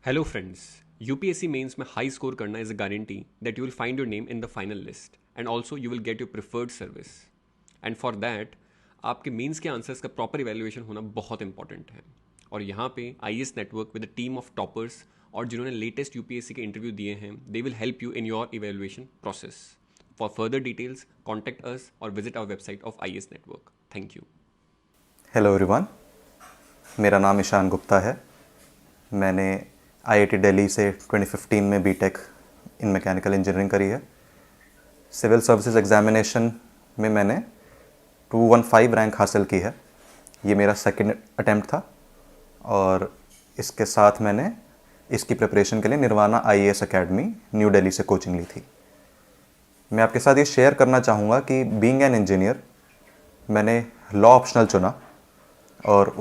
Hello friends. UPSC mains में high score करना is a guarantee that you will find your name in the final list and also you will get your preferred service. And for that आपके mains के answers का proper evaluation होना बहुत important है। और यहाँ पे IAS network with a team of toppers और जिन्होंने लेटेस्ट यूपीएससी के इंटरव्यू दिए हैं, they will help you in your evaluation process. For further details contact us और visit our website of IAS network. Thank you. Hello everyone, मेरा नाम ईशान गुप्ता है। मैंने आईआईटी दिल्ली से 2015 में बीटेक इन मैकेनिकल इंजीनियरिंग करी है। सिविल सर्विसेज एग्जामिनेशन में मैंने 215 रैंक हासिल की है। ये मेरा सेकंड अटेम्प्ट था और इसके साथ मैंने इसकी प्रिपरेशन के लिए nirvana IAS academy new Delhi से कोचिंग ली थी। मैं आपके साथ ये शेयर करना चाहूँगा कि बीइंग एन इंजीनियर मैंने लॉ ऑप्शनल चुना और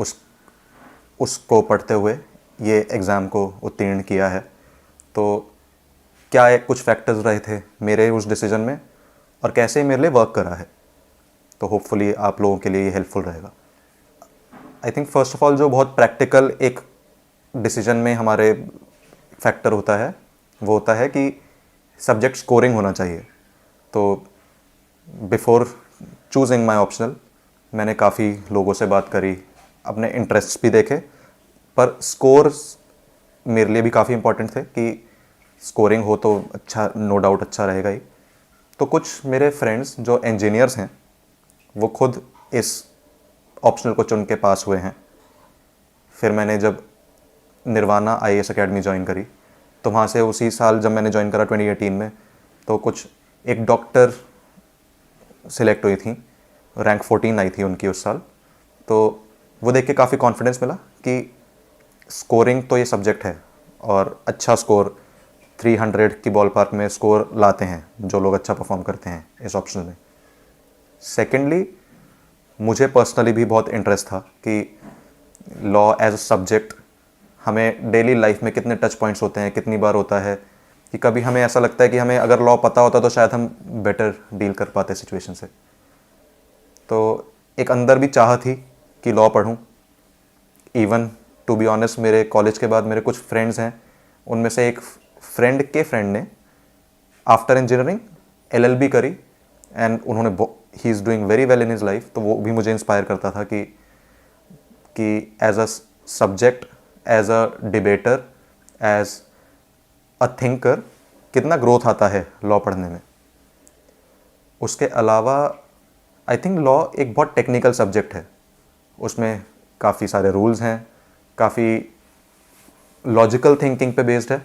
उसको पढ़ते हुए ये एग्ज़ाम को उत्तीर्ण किया है। तो क्या कुछ फैक्टर्स रहे थे मेरे उस डिसीजन में और कैसे मेरे लिए वर्क करा है, तो होपफुली आप लोगों के लिए ये हेल्पफुल रहेगा। I think first of all जो बहुत प्रैक्टिकल एक डिसीजन में हमारे फैक्टर होता है वो होता है कि सब्जेक्ट स्कोरिंग होना चाहिए। तो बिफोर चूजिंग माई ऑप्शनल मैंने काफ़ी लोगों से बात करी, अपने इंटरेस्ट्स भी देखे, पर स्कोर्स मेरे लिए भी काफ़ी इंपॉर्टेंट थे कि स्कोरिंग हो तो अच्छा, नो डाउट अच्छा रहेगा ही। तो कुछ मेरे फ्रेंड्स जो इंजीनियर्स हैं वो खुद इस ऑप्शनल को चुन के पास हुए हैं। फिर मैंने जब निर्वाणा आईएएस एकेडमी ज्वाइन करी तो वहाँ से उसी साल जब मैंने ज्वाइन करा 2018 में, तो कुछ एक डॉक्टर सिलेक्ट हुई थी, रैंक 14 आई थी उनकी उस साल। तो वो देख के काफ़ी कॉन्फिडेंस मिला कि स्कोरिंग तो ये सब्जेक्ट है और अच्छा स्कोर 300 की बॉल पार्क में स्कोर लाते हैं जो लोग अच्छा परफॉर्म करते हैं इस ऑप्शन में। सेकेंडली मुझे पर्सनली भी बहुत इंटरेस्ट था कि लॉ एज अ सब्जेक्ट हमें डेली लाइफ में कितने टच पॉइंट्स होते हैं, कितनी बार होता है कि कभी हमें ऐसा लगता है कि हमें अगर लॉ पता होता तो शायद हम बेटर डील कर पाते सिचुएशन से। तो एक अंदर भी चाह थी कि लॉ पढूं। इवन टू बी ऑनेस्ट मेरे कॉलेज के बाद मेरे कुछ फ्रेंड्स हैं, उनमें से एक फ्रेंड के फ्रेंड ने आफ्टर इंजीनियरिंग एलएलबी करी एंड उन्होंने ही is doing very well in his life. तो वो भी मुझे इंस्पायर करता था कि as a subject, as a debater, as a thinker कितना ग्रोथ आता है लॉ पढ़ने में। उसके अलावा आई थिंक लॉ एक बहुत टेक्निकल सब्जेक्ट है, उसमें काफ़ी सारे रूल्स हैं, काफ़ी लॉजिकल थिंकिंग पे बेस्ड है।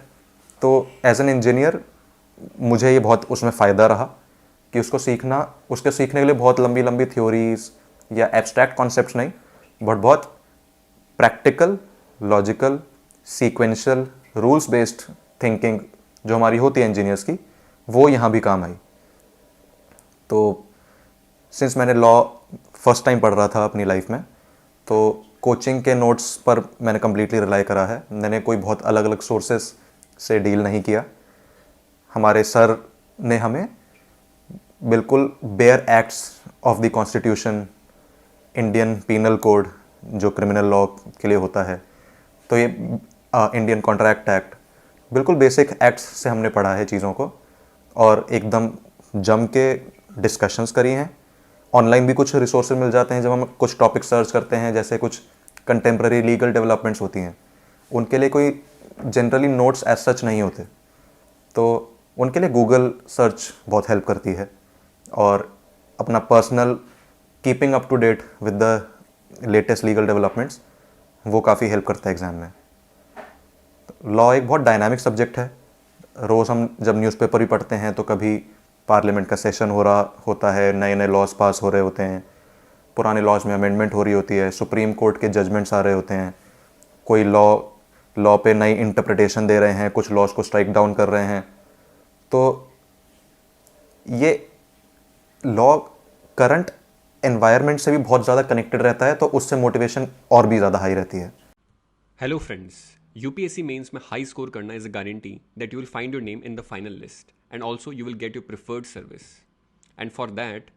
तो एज एन इंजीनियर मुझे ये बहुत उसमें फ़ायदा रहा कि उसके सीखने के लिए बहुत लंबी लंबी थ्योरीज या एब्स्ट्रैक्ट कॉन्सेप्ट्स नहीं, बट बहुत practical, logical, sequential, rules based thinking जो हमारी होती है इंजीनियर्स की, वो यहाँ भी काम आई। तो सिंस मैंने लॉ फर्स्ट टाइम पढ़ रहा था अपनी लाइफ में, तो कोचिंग के नोट्स पर मैंने कम्प्लीटली रिलाई करा है। मैंने कोई बहुत अलग अलग सोर्सेस से डील नहीं किया। हमारे सर ने हमें बिल्कुल bare acts of the constitution, Indian penal code जो क्रिमिनल लॉ के लिए होता है, तो ये इंडियन कॉन्ट्रैक्ट एक्ट, बिल्कुल बेसिक एक्ट्स से हमने पढ़ा है चीज़ों को और एकदम जम के डिस्कशंस करी हैं। ऑनलाइन भी कुछ रिसोर्सेज मिल जाते हैं जब हम कुछ टॉपिक सर्च करते हैं, जैसे कुछ कंटेम्प्रेरी लीगल डेवलपमेंट्स होती हैं, उनके लिए कोई जनरली नोट्स एज सच नहीं होते, तो उनके लिए गूगल सर्च बहुत हेल्प करती है। और अपना personal keeping up to date with the latest legal developments वो काफ़ी हेल्प करता है एग्ज़ाम में। लॉ एक बहुत डायनामिक सब्जेक्ट है। रोज़ हम जब न्यूज़पेपर भी पढ़ते हैं तो कभी पार्लियामेंट का सेशन हो रहा होता है, नए नए लॉज पास हो रहे होते हैं, पुराने लॉज में अमेंडमेंट हो रही होती है, सुप्रीम कोर्ट के जजमेंट्स आ रहे होते हैं, कोई लॉ पे नई इंटरप्रिटेशन दे रहे हैं, कुछ लॉज को स्ट्राइक डाउन कर रहे हैं। तो ये लॉ करंट एनवायरनमेंट से भी बहुत ज़्यादा कनेक्टेड रहता है, तो उससे मोटिवेशन और भी ज़्यादा हाई रहती है। Hello friends. यूपीएससी मेंस में हाई स्कोर करना is a guarantee that you will find your name in the final list and also you will get your preferred service. And for that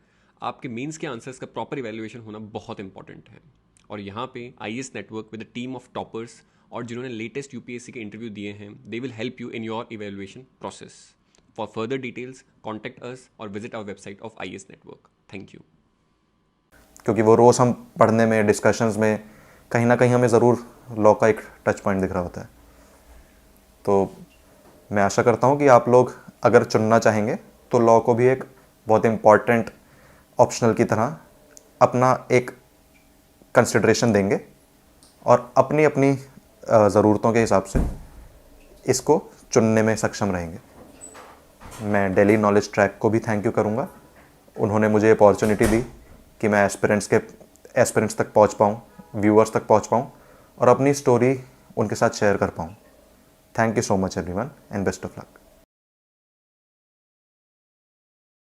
आपके mains के answers का proper evaluation होना बहुत important है। और यहाँ पे IAS network with a team of toppers और जिन्होंने लेटेस्ट यूपीएससी के इंटरव्यू दिए हैं, they will help you in your evaluation process. For further details contact us और visit our website of IAS network. Thank you. क्योंकि वो रोज़ हम पढ़ने में, डिस्कशंस में कहीं ना कहीं हमें ज़रूर लॉ का एक टच पॉइंट दिख रहा होता है. तो मैं आशा करता हूँ कि आप लोग अगर चुनना चाहेंगे तो लॉ को भी एक बहुत इम्पॉर्टेंट ऑप्शनल की तरह अपना एक कंसिडरेशन देंगे और अपनी अपनी ज़रूरतों के हिसाब से इसको चुनने में सक्षम रहेंगे. मैं दिल्ली नॉलेज ट्रैक को भी थैंक यू करूँगा. उन्होंने मुझे अपॉर्चुनिटी दी कि मैं एस्पिरेंट्स तक पहुँच पाऊँ, व्यूअर्स तक पहुँच पाऊँ और अपनी स्टोरी उनके साथ शेयर कर पाऊँ. Thank you so much everyone and best of luck.